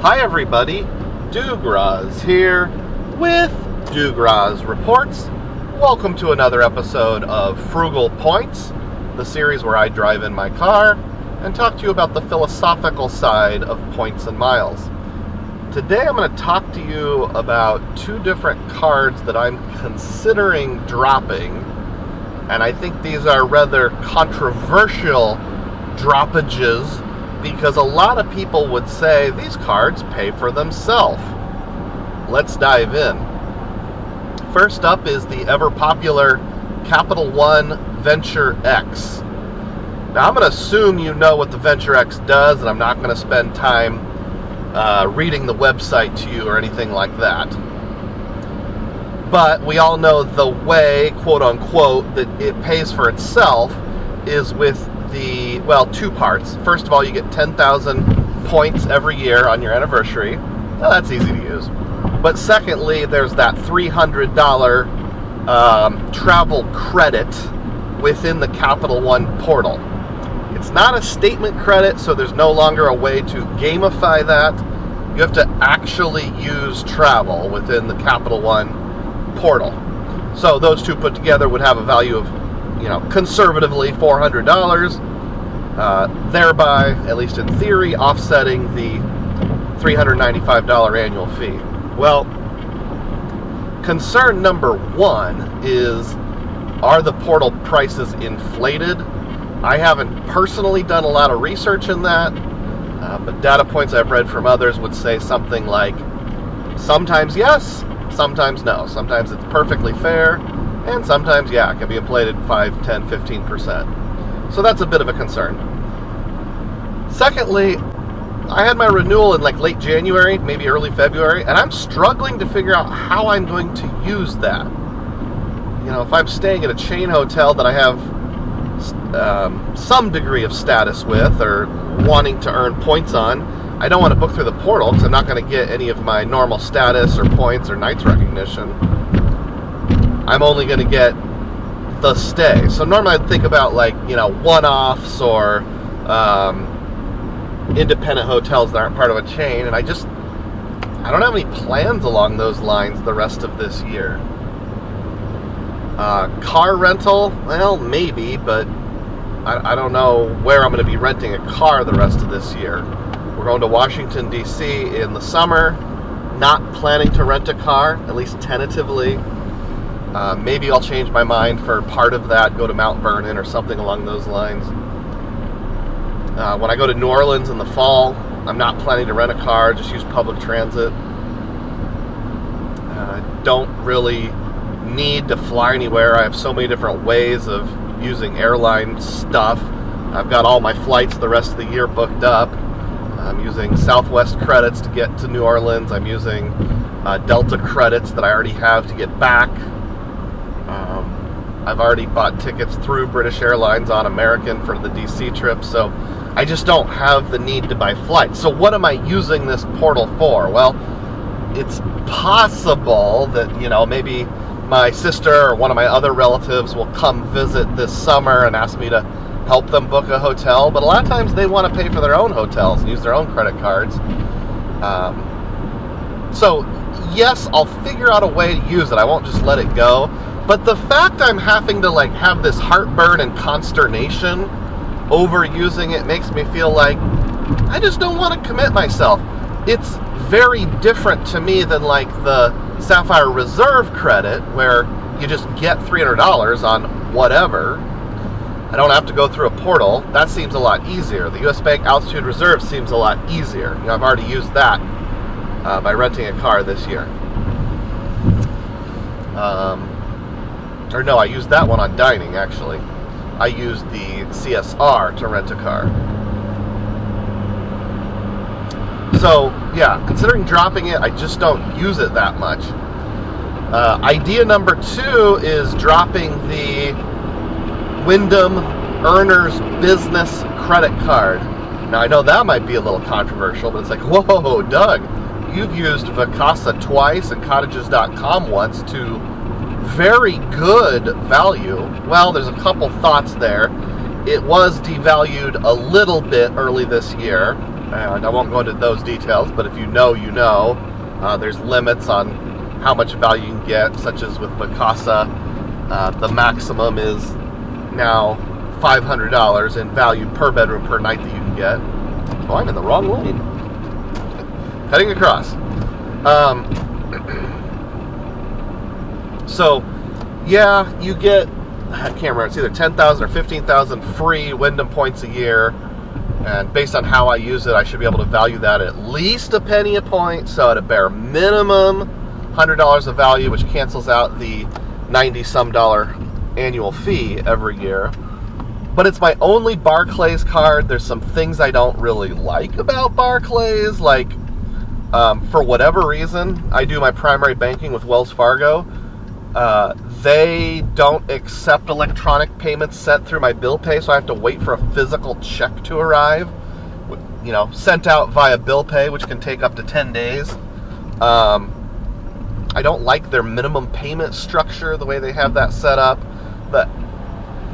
Hi everybody, DUGROZ here with DUGROZ Reports. Welcome to another episode of Frugal Points, the series where I drive in my car and talk to you about the philosophical side of points and miles. Today I'm going to talk to you about two different cards that I'm considering dropping, and I think these are rather controversial droppages because a lot of people would say these cards pay for themselves. Let's dive in. First up is the ever popular Capital One Venture X. Now I'm going to assume you know what the Venture X does, and I'm not going to spend time reading the website to you or anything like that. But we all know the way, quote unquote, that it pays for itself is with two parts. First of all, you get 10,000 points every year on your anniversary. Well, that's easy to use. But secondly, there's that $300 travel credit within the Capital One portal. It's not a statement credit, so there's no longer a way to gamify that. You have to actually use travel within the Capital One portal. So those two put together would have a value of, conservatively $400, thereby, at least in theory, offsetting the $395 annual fee. Well, concern number one is, are the portal prices inflated? I haven't personally done a lot of research in that, but data points I've read from others would say something like, sometimes yes, sometimes no. Sometimes it's perfectly fair, and sometimes, it can be inflated 5, 10, 15%. So that's a bit of a concern. Secondly, I had my renewal in late January, maybe early February, and I'm struggling to figure out how I'm going to use that. If I'm staying at a chain hotel that I have some degree of status with or wanting to earn points on, I don't want to book through the portal because I'm not going to get any of my normal status or points or nights recognition. I'm only going to get the stay. So normally I'd think about one-offs or independent hotels that aren't part of a chain, and I don't have any plans along those lines the rest of this year. Car rental, well, maybe, but I don't know where I'm going to be renting a car the rest of this year. We're going to Washington, D.C. in the summer. Not planning to rent a car, at least tentatively. Maybe I'll change my mind for part of that, go to Mount Vernon or something along those lines. When I go to New Orleans in the fall, I'm not planning to rent a car, just use public transit. Don't really need to fly anywhere. I have so many different ways of using airline stuff. I've got all my flights the rest of the year booked up. I'm using Southwest credits to get to New Orleans. I'm using Delta credits that I already have to get back. I've already bought tickets through British Airlines on American for the DC trip, so I just don't have the need to buy flights. So what am I using this portal for? Well, it's possible that, maybe my sister or one of my other relatives will come visit this summer and ask me to help them book a hotel, but a lot of times they want to pay for their own hotels and use their own credit cards. So yes, I'll figure out a way to use it. I won't just let it go. But the fact I'm having to have this heartburn and consternation over using it makes me feel like I just don't want to commit myself. It's very different to me than the Sapphire Reserve credit, where you just get $300 on whatever. I don't have to go through a portal. That seems a lot easier. The US Bank Altitude Reserve seems a lot easier. I've already used that by renting a car this year. I used that one on dining, actually. I used the CSR to rent a car. So, considering dropping it, I just don't use it that much. Idea number two is dropping the Wyndham Earners Business Credit Card. Now, I know that might be a little controversial, but it's whoa, Doug, you've used Vacasa twice and cottages.com once to very good value. Well, there's a couple thoughts there. It was devalued a little bit early this year. And I won't go into those details, but if you know, you know. There's limits on how much value you can get, such as with Vacasa. The maximum is now $500 in value per bedroom per night that you can get. Oh, I'm in the wrong lane. Heading across. So, yeah, you get, I can't remember, it's either 10,000 or 15,000 free Wyndham points a year. And based on how I use it, I should be able to value that at least a penny a point. So at a bare minimum, $100 of value, which cancels out the $90-some annual fee every year. But it's my only Barclays card. There's some things I don't really like about Barclays. Like, for whatever reason, I do my primary banking with Wells Fargo. They don't accept electronic payments sent through my bill pay, so I have to wait for a physical check to arrive. You know, sent out via bill pay, which can take up to 10 days. I don't like their minimum payment structure, the way they have that set up. The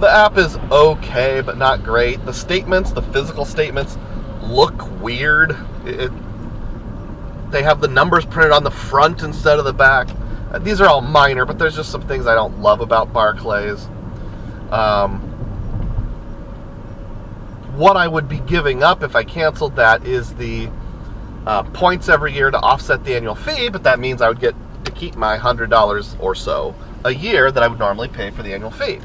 app is okay, but not great. The statements, the physical statements, look weird. They have the numbers printed on the front instead of the back. These are all minor, but there's just some things I don't love about Barclays. What I would be giving up if I canceled that is the points every year to offset the annual fee, but that means I would get to keep my $100 or so a year that I would normally pay for the annual fee.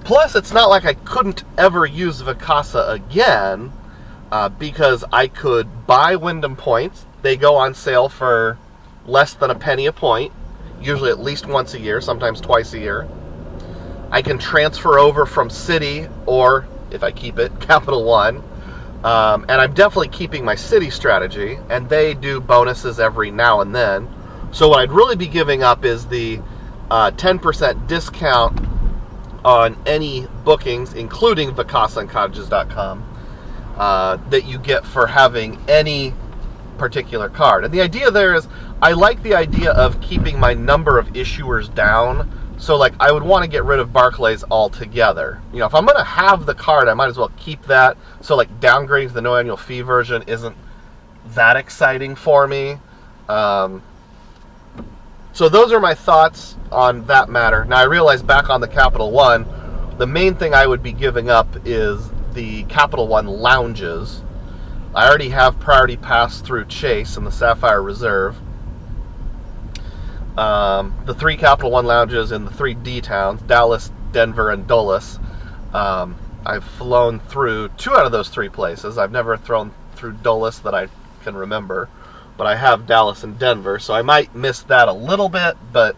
Plus, it's not like I couldn't ever use Vacasa again, because I could buy Wyndham points. They go on sale for less than a penny a point, usually at least once a year, sometimes twice a year. I can transfer over from City, or if I keep it, Capital One. And I'm definitely keeping my City strategy, and they do bonuses every now and then. So what I'd really be giving up is the 10% discount on any bookings, including Vacasa and cottages.com, that you get for having any particular card. And the idea there is, I like the idea of keeping my number of issuers down. So like, I would want to get rid of Barclays altogether. You know, if I'm going to have the card, I might as well keep that. So like, downgrading to the no annual fee version isn't that exciting for me. So those are my thoughts on that matter. Now I realize back on the Capital One, the main thing I would be giving up is the Capital One lounges. I already have Priority Pass through Chase and the Sapphire Reserve. The 3 Capital One lounges in the 3 D towns, Dallas, Denver, and Dulles. I've flown through 2 out of those 3 places. I've never flown through Dulles that I can remember, but I have Dallas and Denver, so I might miss that a little bit, but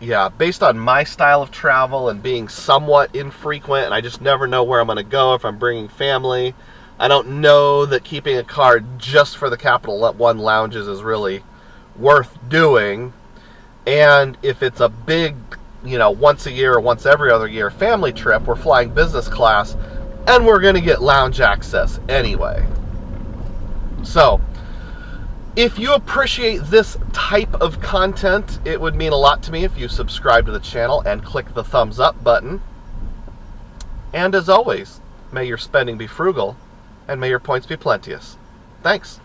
yeah, based on my style of travel and being somewhat infrequent, and I just never know where I'm going to go if I'm bringing family, I don't know that keeping a card just for the Capital One lounges is really worth doing. And if it's a big, you know, once a year or once every other year family trip, we're flying business class, and we're going to get lounge access anyway. So, if you appreciate this type of content, it would mean a lot to me if you subscribe to the channel and click the thumbs up button. And as always, may your spending be frugal, and may your points be plenteous. Thanks.